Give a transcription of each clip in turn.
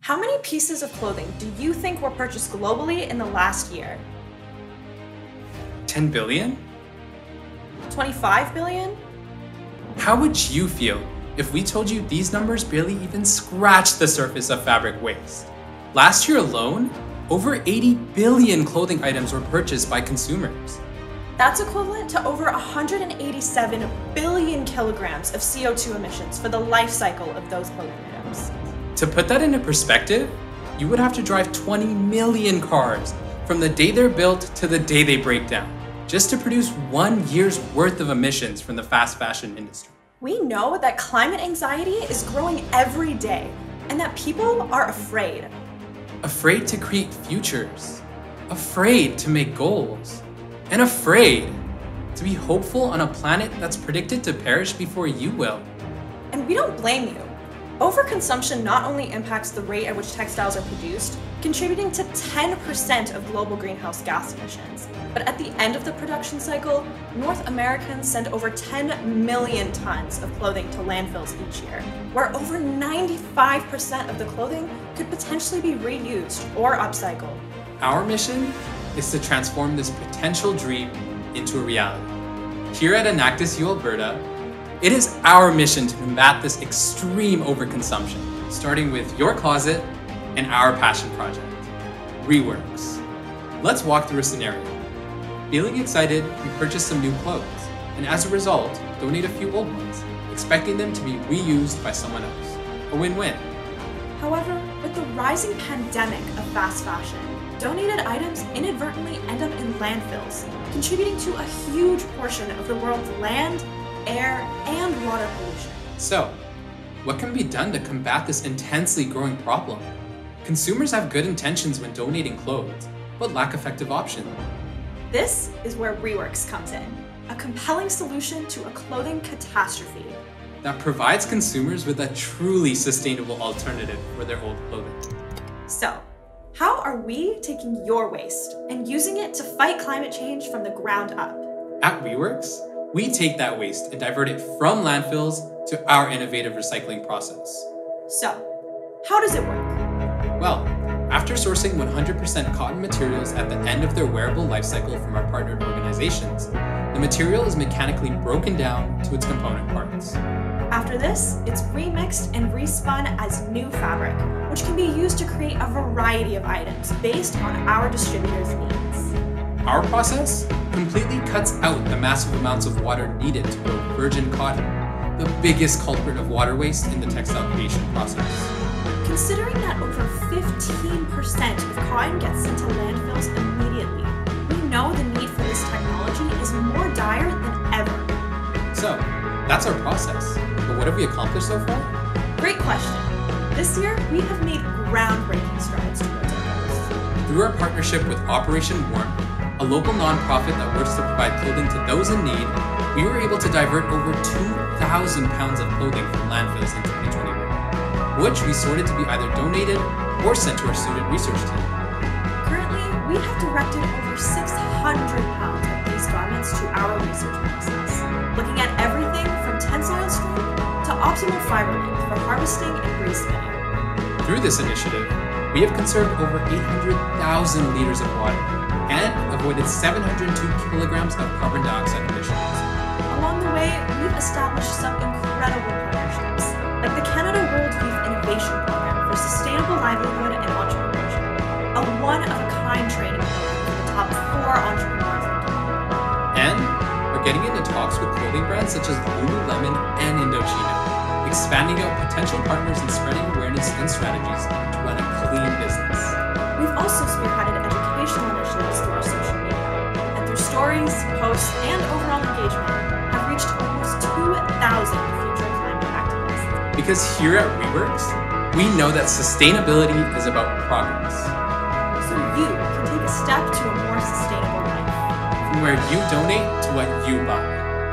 How many pieces of clothing do you think were purchased globally in the last year? 10 billion? 25 billion? How would you feel if we told you these numbers barely even scratch the surface of fabric waste? Last year alone, over 80 billion clothing items were purchased by consumers. That's equivalent to over 187 billion kilograms of CO2 emissions for the life cycle of those clothing items. To put that into perspective, you would have to drive 20 million cars from the day they're built to the day they break down, just to produce 1 year's worth of emissions from the fast fashion industry. We know that climate anxiety is growing every day and that people are afraid. Afraid to create futures, afraid to make goals, and afraid to be hopeful on a planet that's predicted to perish before you will. And we don't blame you. Overconsumption not only impacts the rate at which textiles are produced, contributing to 10% of global greenhouse gas emissions, but at the end of the production cycle, North Americans send over 10 million tons of clothing to landfills each year, where over 95% of the clothing could potentially be reused or upcycled. Our mission is to transform this potential dream into a reality. Here at Enactus-UAlberta, it is our mission to combat this extreme overconsumption, starting with your closet and our passion project, Reworks. Let's walk through a scenario. Feeling excited, we purchase some new clothes, and as a result, donate a few old ones, expecting them to be reused by someone else. A win-win. However, with the rising pandemic of fast fashion, donated items inadvertently end up in landfills, contributing to a huge portion of the world's land, air, and water pollution. So, what can be done to combat this intensely growing problem? Consumers have good intentions when donating clothes, but lack effective options. This is where Reworks comes in, a compelling solution to a clothing catastrophe that provides consumers with a truly sustainable alternative for their old clothing. So, how are we taking your waste and using it to fight climate change from the ground up? At Reworks, we take that waste and divert it from landfills to our innovative recycling process. So, how does it work? Well, after sourcing 100% cotton materials at the end of their wearable life cycle from our partnered organizations, the material is mechanically broken down to its component parts. After this, it's remixed and respun as new fabric, which can be used to create a variety of items based on our distributors' needs. Our process completely cuts out the massive amounts of water needed to grow virgin cotton, the biggest culprit of water waste in the textile creation process. Considering that over 15% of cotton gets sent to landfills immediately, we know the need for this technology is more dire than ever. So, that's our process. But what have we accomplished so far? Great question. This year, we have made groundbreaking strides towards our goals. Through our partnership with Operation Warmth, a local nonprofit that works to provide clothing to those in need, we were able to divert over 2,000 pounds of clothing from landfills in 2021, which we sorted to be either donated or sent to our student research team. Currently, we have directed over 600 pounds of these garments to our research process, looking at everything from tensile strength to optimal fiber length for harvesting and respinning. Through this initiative, we have conserved over 800,000 liters of water and avoided 702 kilograms of carbon dioxide emissions. Along the way, we've established some incredible partnerships, like the Canada World Youth Innovation Program for Sustainable Livelihood and Entrepreneurship, a one-of-a-kind training program for the top 4 entrepreneurs in Canada. And we're getting into talks with clothing brands such as Lululemon and Indochino, expanding out potential partners and spreading awareness and strategies to run a clean business. We've also spearheaded educational initiatives through our social media, and through stories, posts, and overall engagement, have reached almost 2,000 future climate activists. Because here at Reworks, we know that sustainability is about progress. So you can take a step to a more sustainable life. From where you donate to what you buy.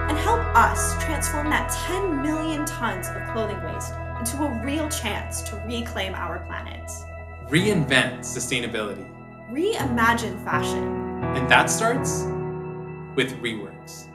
And help us transform that 10 million tons of clothing waste into a real chance to reclaim our planet. Reinvent sustainability. Reimagine fashion. And that starts with Reworks.